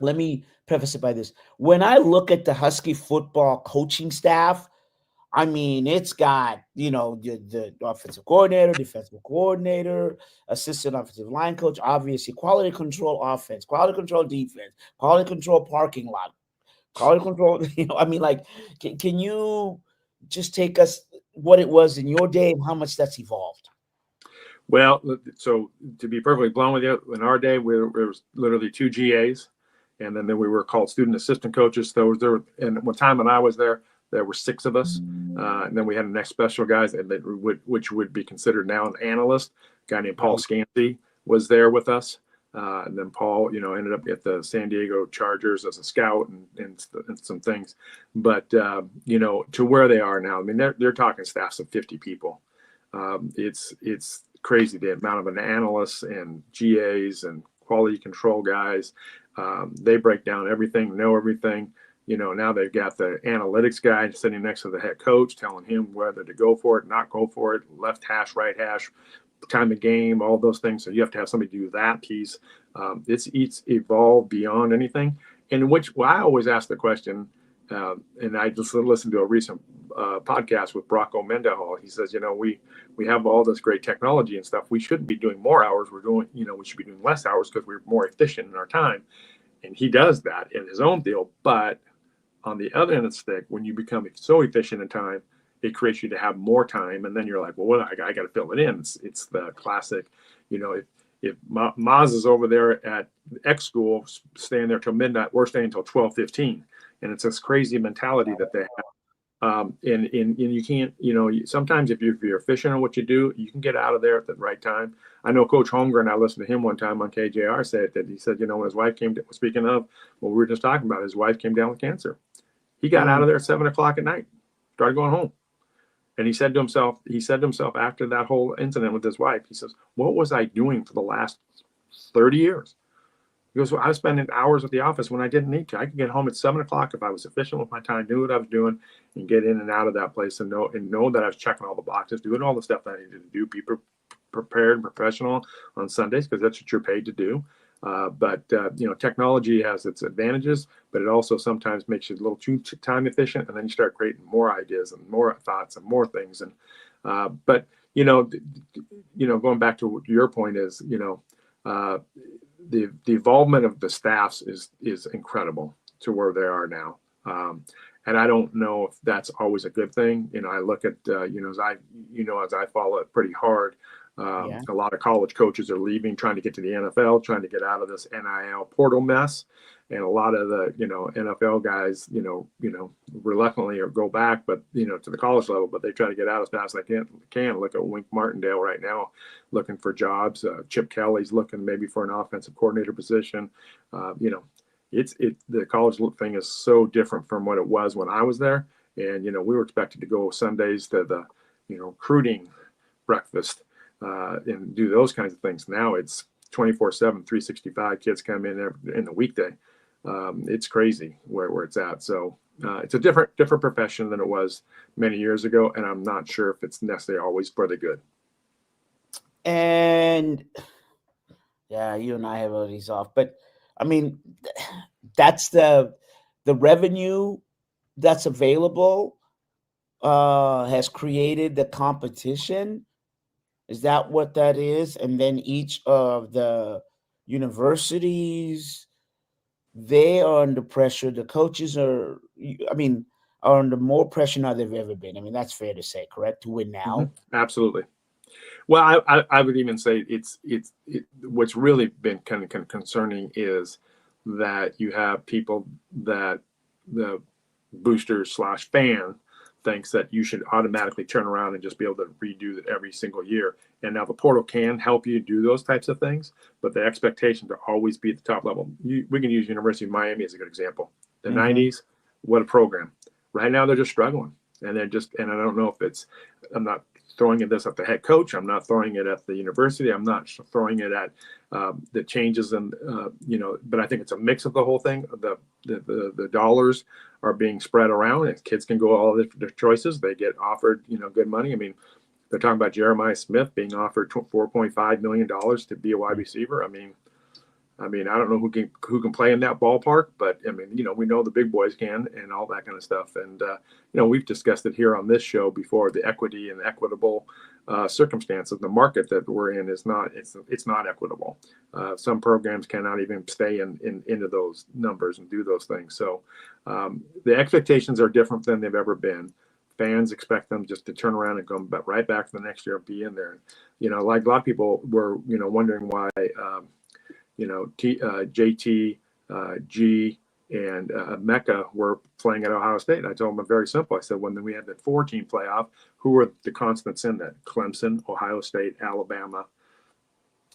Let me preface it by this. When I look at the Husky football coaching staff, I mean, it's got, the offensive coordinator, defensive coordinator, assistant offensive line coach, obviously quality control offense, quality control defense, quality control parking lot, quality control, can you just take us what it was in your day and how much that's evolved? Well, so to be perfectly blunt with you, in our day, there was literally 2 GAs, and then we were called student assistant coaches. So and one time when I was there were 6 of us. And then we had the next special guys, which would be considered now an analyst. A guy named Paul Scansey was there with us. And then Paul, ended up at the San Diego Chargers as a scout and some things. But, to where they are now, I mean, they're talking staffs of 50 people. It's crazy the amount of analysts and GAs and quality control guys. They break down everything, know everything. Now they've got the analytics guy sitting next to the head coach, telling him whether to go for it, not go for it, left hash, right hash, time of game, all those things. So you have to have somebody do that piece. It's evolved beyond anything. In which I always ask the question, and I just listened to a recent podcast with Brocco Mendenhall. He says, we have all this great technology and stuff. We shouldn't be doing more hours. We should be doing less hours because we're more efficient in our time. And he does that in his own deal. But on the other end of the stick, when you become so efficient in time, it creates you to have more time. And then you're like, well, I got to fill it in. It's the classic, if Maz is over there at X school, staying there till midnight, we're staying till 12:15. And it's this crazy mentality that they have. And you can't, sometimes if you're efficient on what you do, you can get out of there at the right time. I know Coach Holmgren, I listened to him one time on KJR say that he said, when his wife came, speaking of what we were just talking about, his wife came down with cancer. He got out of there at 7:00 at night, started going home. And he said to himself after that whole incident with his wife, he says, what was I doing for the last 30 years? He goes, well, I was spending hours at the office when I didn't need to. I could get home at 7:00 if I was efficient with my time, knew what I was doing, and get in and out of that place and know that I was checking all the boxes, doing all the stuff that I needed to do, be prepared and professional on Sundays, because that's what you're paid to do. But technology has its advantages, but it also sometimes makes you a little too time efficient, and then you start creating more ideas and more thoughts and more things. And but going back to what your point is, the involvement of the staffs is incredible to where they are now. And I don't know if that's always a good thing. I look at as I follow it pretty hard. A lot of college coaches are leaving, trying to get to the NFL, trying to get out of this NIL portal mess. And a lot of the, NFL guys, reluctantly or go back, but, to the college level, but they try to get out as fast as they can. Look at Wink Martindale right now, looking for jobs. Chip Kelly's looking maybe for an offensive coordinator position. The college thing is so different from what it was when I was there. And, we were expected to go Sundays to the, recruiting breakfast, and do those kinds of things. Now it's 24/7, 365. Kids come in the weekday. It's crazy where it's at. So it's a different profession than it was many years ago, and I'm not sure if it's necessarily always for the good. And yeah, you and I have all these off, but I mean, that's the revenue that's available has created the competition. Is that what that is? And then each of the universities, they are under pressure. The coaches are under more pressure now than they've ever been. I mean, that's fair to say, correct? To win now? Mm-hmm. Absolutely. Well, I would even say it's what's really been kind of concerning is that you have people that the booster/fan thinks that you should automatically turn around and just be able to redo it every single year. And now the portal can help you do those types of things, but the expectation to always be at the top level. We can use University of Miami as a good example. The 90s, what a program. Right now they're just struggling. And and I don't know if I'm not throwing this at the head coach. I'm not throwing it at the university. I'm not throwing it at the changes but I think it's a mix of the whole thing. The dollars are being spread around, and kids can go all their choices. They get offered, good money. I mean, they're talking about Jeremiah Smith being offered $4.5 million to be a wide receiver. I mean, I don't know who can play in that ballpark, but I mean, we know the big boys can, and all that kind of stuff. And we've discussed it here on this show before. The equity and equitable circumstance of the market that we're in is not equitable. Some programs cannot even stay into those numbers and do those things. So the expectations are different than they've ever been. Fans expect them just to turn around and come right back the next year and be in there. Like a lot of people were, wondering why. JT, G, and Mecca were playing at Ohio State. I told them very simple. I said, when we had the 4-team playoff, who were the constants in that? Clemson, Ohio State, Alabama,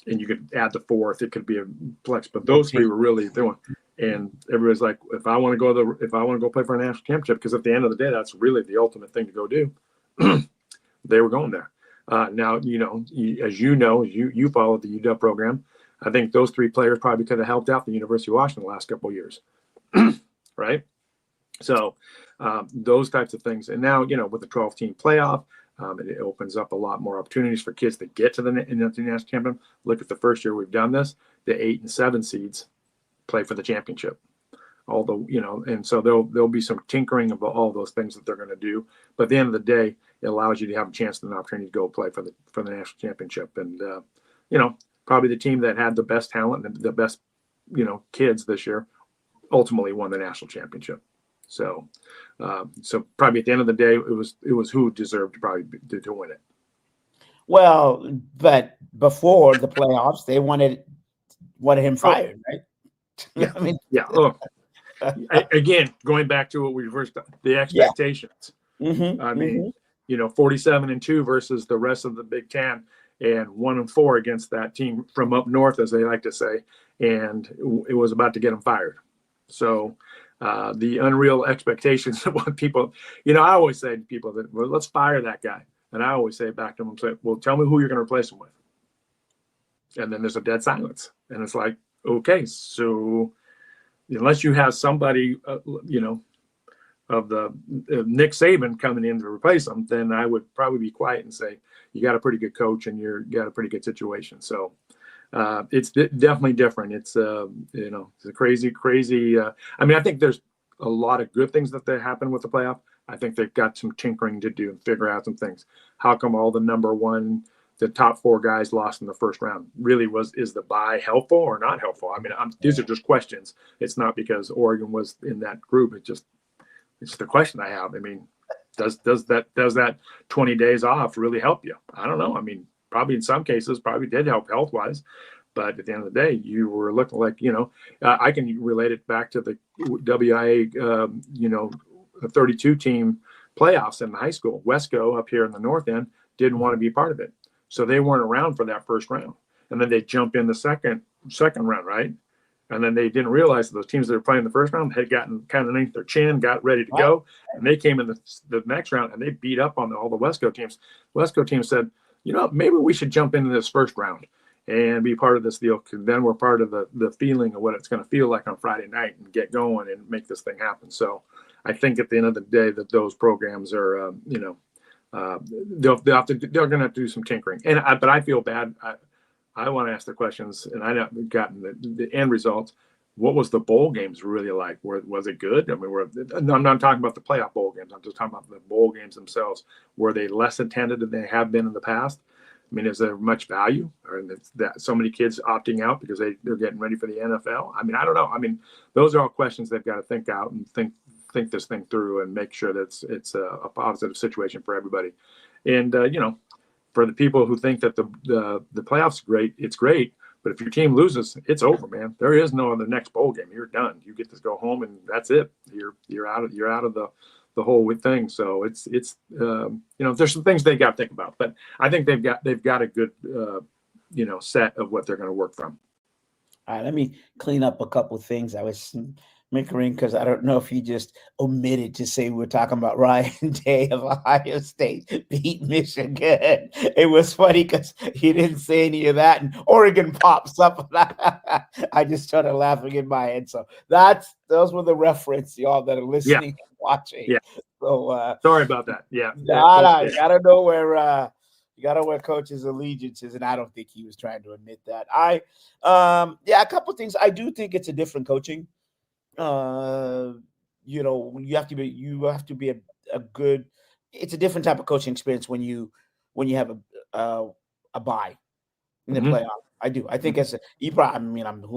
and you could add the fourth. It could be a flex, but those three were really the one. And everybody's like, if I want to go play for a national championship, because at the end of the day, that's really the ultimate thing to go do. They were going there. Now, as you followed the UW program, I think those three players probably could have helped out the University of Washington the last couple of years, right? So those types of things. And now, with the 12-team playoff, it opens up a lot more opportunities for kids to get to the national championship. Look at the first year we've done this, the 8 and 7 seeds play for the championship. Although, and so there'll be some tinkering of all those things that they're going to do. But at the end of the day, it allows you to have a chance and an opportunity to go play for the national championship. And, probably the team that had the best talent and the best, kids this year ultimately won the national championship. So probably at the end of the day, it was who deserved to win it. Well, but before the playoffs, they wanted him fired, right? Yeah. I mean, yeah. Look, again, going back to what we first, the expectations. Yeah. Mm-hmm, I mean, 47-2 versus the rest of the Big Ten, and 1-4 against that team from up north, as they like to say, and it was about to get them fired. So the unreal expectations of what people, I always say to people that, well, let's fire that guy. And I always say back to them, say, well, tell me who you're going to replace him with. And then there's a dead silence. And it's like, okay, so unless you have somebody, of the Nick Saban coming in to replace him, then I would probably be quiet and say, you got a pretty good coach and you got a pretty good situation. So it's definitely different. It's, it's a crazy. I think there's a lot of good things that happen with the playoff. I think they've got some tinkering to do and figure out some things. How come all the top 4 guys lost in the first round? Really, is the bye helpful or not helpful? I mean, these are just questions. It's not because Oregon was in that group. It's the question I have. I mean, does that 20 days off really help you? I don't know. I mean, probably in some cases, probably did help health wise, but at the end of the day, you were looking like, I can relate it back to the WIA, the 32 team playoffs in high school. Wesco up here in the north end didn't want to be part of it. So they weren't around for that first round. And then they jump in the second round, right? And then they didn't realize that those teams that were playing the first round had gotten kind of underneath their chin, got ready to go. And they came in the next round and they beat up on all the Wesco teams. Wesco teams said, maybe we should jump into this first round and be part of this deal, because then we're part of the feeling of what it's going to feel like on Friday night and get going and make this thing happen. So I think at the end of the day that those programs are, they're going to have to do some tinkering. But I feel bad. I want to ask the questions, and I haven't gotten the end results. What was the bowl games really like? Was it good? I mean, I'm not talking about the playoff bowl games. I'm just talking about the bowl games themselves. Were they less attended than they have been in the past? I mean, is there much value, or that so many kids opting out because they're getting ready for the NFL? I mean, I don't know. I mean, those are all questions they've got to think out and think this thing through and make sure that it's a positive situation for everybody. And for the people who think that the playoffs great, it's great. But if your team loses, it's over, man. There is no other next bowl game. You're done. You get to go home, and that's it. You're out of the whole thing. So it's there's some things they got to think about. But I think they've got a good set of what they're going to work from. All right, let me clean up a couple of things. I was smickering because I don't know if he just omitted to say we're talking about Ryan Day of Ohio State beat Michigan. It was funny because he didn't say any of that, and Oregon pops up. I just started laughing in my head. So those were the reference, y'all that are listening and watching. Yeah. So sorry about that. Yeah. You gotta know where Coach's allegiance is, and I don't think he was trying to admit that. A couple of things. I do think it's a different coaching. You have to be a good. It's a different type of coaching experience when you have a bye in the playoff. I do. I think who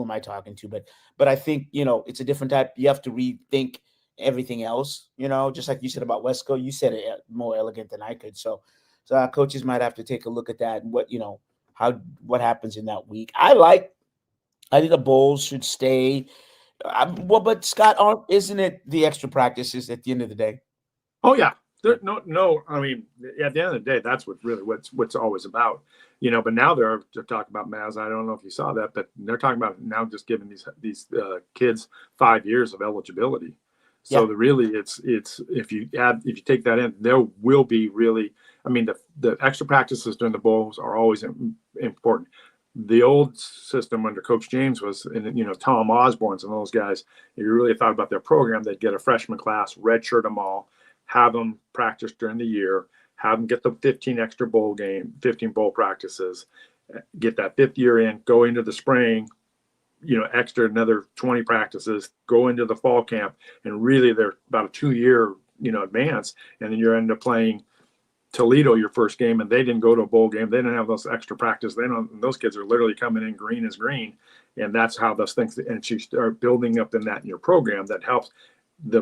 am I talking to? But I think it's a different type. You have to rethink everything else. Just like you said about Wesco, you said it more elegant than I could. So our coaches might have to take a look at that and what happens in that week. I think the Bulls should stay. But Scott, isn't it the extra practices at the end of the day? Oh yeah, No. I mean, at the end of the day, that's what's always about, But now they're talking about Maz. I don't know if you saw that, but they're talking about now just giving these kids 5 years of eligibility. So it's if you take that in, there will be really. I mean, the extra practices during the bowls are always important. The old system under Coach James was, Tom Osborne's and those guys, if you really thought about their program, they'd get a freshman class, redshirt them all, have them practice during the year, have them get the 15 bowl practices, get that fifth year in, go into the spring, extra another 20 practices, go into the fall camp, and really they're about a 2-year, advance. And then you end up playing Toledo your first game, and they didn't go to a bowl game. They didn't have those extra practice. Those kids are literally coming in green as green. And that's how those things, and you start building up in your program that helps.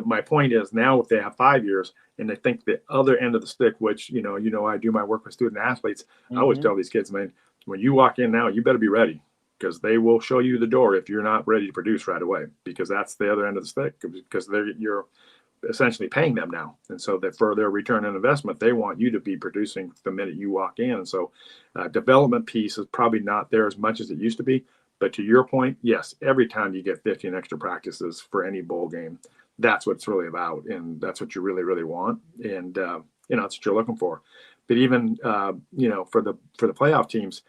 My point is now if they have 5 years and they think the other end of the stick, which, I do my work with student athletes. I always tell these kids, man, when you walk in now, you better be ready, because they will show you the door if you're not ready to produce right away, because that's the other end of the stick, because you're essentially paying them now. And so that for their return on investment, they want you to be producing the minute you walk in. And so development piece is probably not there as much as it used to be. But to your point, yes, every time you get 15 extra practices for any bowl game, that's what it's really about. And that's what you really, really want. And, that's what you're looking for. But even, for the playoff teams,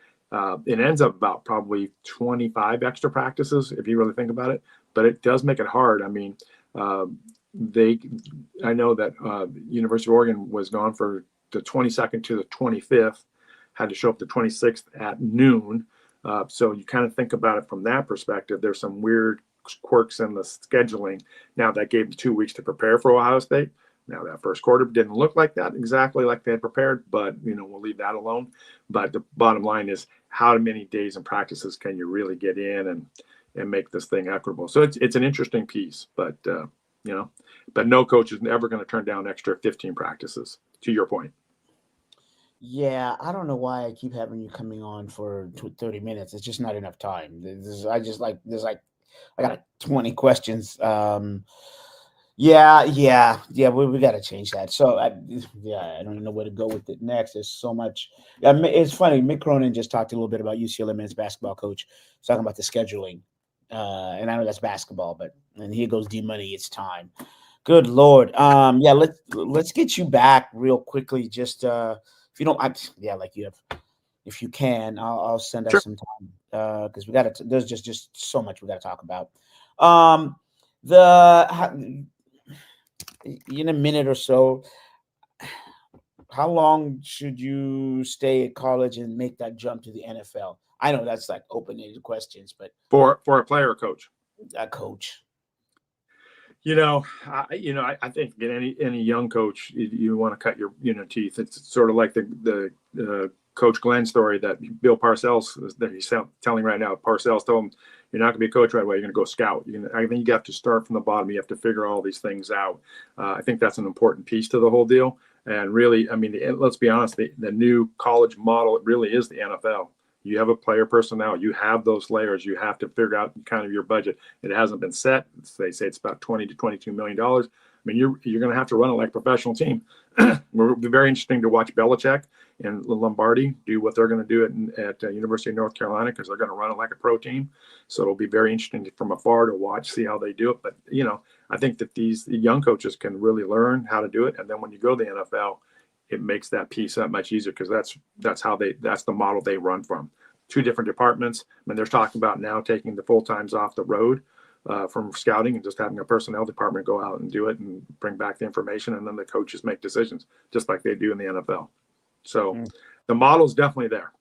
it ends up about probably 25 extra practices, if you really think about it. But it does make it hard. I mean, I know that University of Oregon was gone for the 22nd to the 25th, had to show up the 26th at noon. So you kind of think about it from that perspective. There's some weird quirks in the scheduling. Now that gave them 2 weeks to prepare for Ohio State. Now that first quarter didn't look like that exactly like they had prepared, but we'll leave that alone. But the bottom line is, how many days and practices can you really get in and make this thing equitable? So it's an interesting piece, but but no coach is ever going to turn down extra 15 practices, to your point. Yeah, I don't know why I keep having you coming on for 30 minutes. It's just not enough time. I got 20 questions. We got to change that. So I don't even know where to go with it next. There's so much. It's funny. Mick Cronin just talked a little bit about UCLA men's basketball coach. He's talking about the scheduling. And I know that's basketball, and here goes D-Money. It's time. Good Lord. Let's get you back real quickly. Just if you don't, like you have, if you can, I'll send us some time because we got to. There's just so much we got to talk about. In a minute or so, how long should you stay at college and make that jump to the NFL? I know that's like open-ended questions, but for a player or coach, a coach. I think any young coach, you want to cut your teeth. It's sort of like the Coach Glenn story that Bill Parcells that he's telling right now. Parcells told him, "You're not going to be a coach right away. You're going to go scout." I think you have to start from the bottom. You have to figure all these things out. I think that's an important piece to the whole deal. And really, I mean, let's be honest. The new college model, it really is the NFL. You have a player personnel. You have those layers. You have to figure out kind of your budget. It hasn't been set. They say it's about $20 to $22 million. I mean, you're going to have to run it like a professional team. It'll be very interesting to watch Belichick and Lombardi do what they're going to do at University of North Carolina, because they're going to run it like a pro team. So it'll be very interesting from afar to watch, see how they do it. But, I think that these young coaches can really learn how to do it. And then when you go to the NFL, it makes that piece that much easier, because that's the model they run from. 2 different departments. I mean, they're talking about now taking the full times off the road from scouting and just having a personnel department go out and do it and bring back the information, and then the coaches make decisions just like they do in the NFL. So the model's definitely there.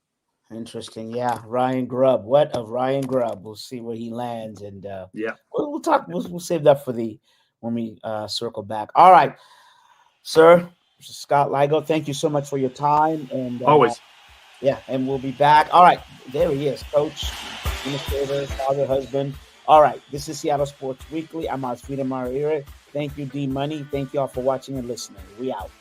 Interesting. Yeah. Ryan Grubb. What of Ryan Grubb? We'll see where he lands. And we'll talk. We'll save that for when we circle back. All right, sir. Scott Largo, thank you so much for your time. And always. And we'll be back. All right. There he is. Coach, administrator, father, husband. All right. This is Seattle Sports Weekly. I'm Alfredo Mariere. Thank you, D-Money. Thank you all for watching and listening. We out.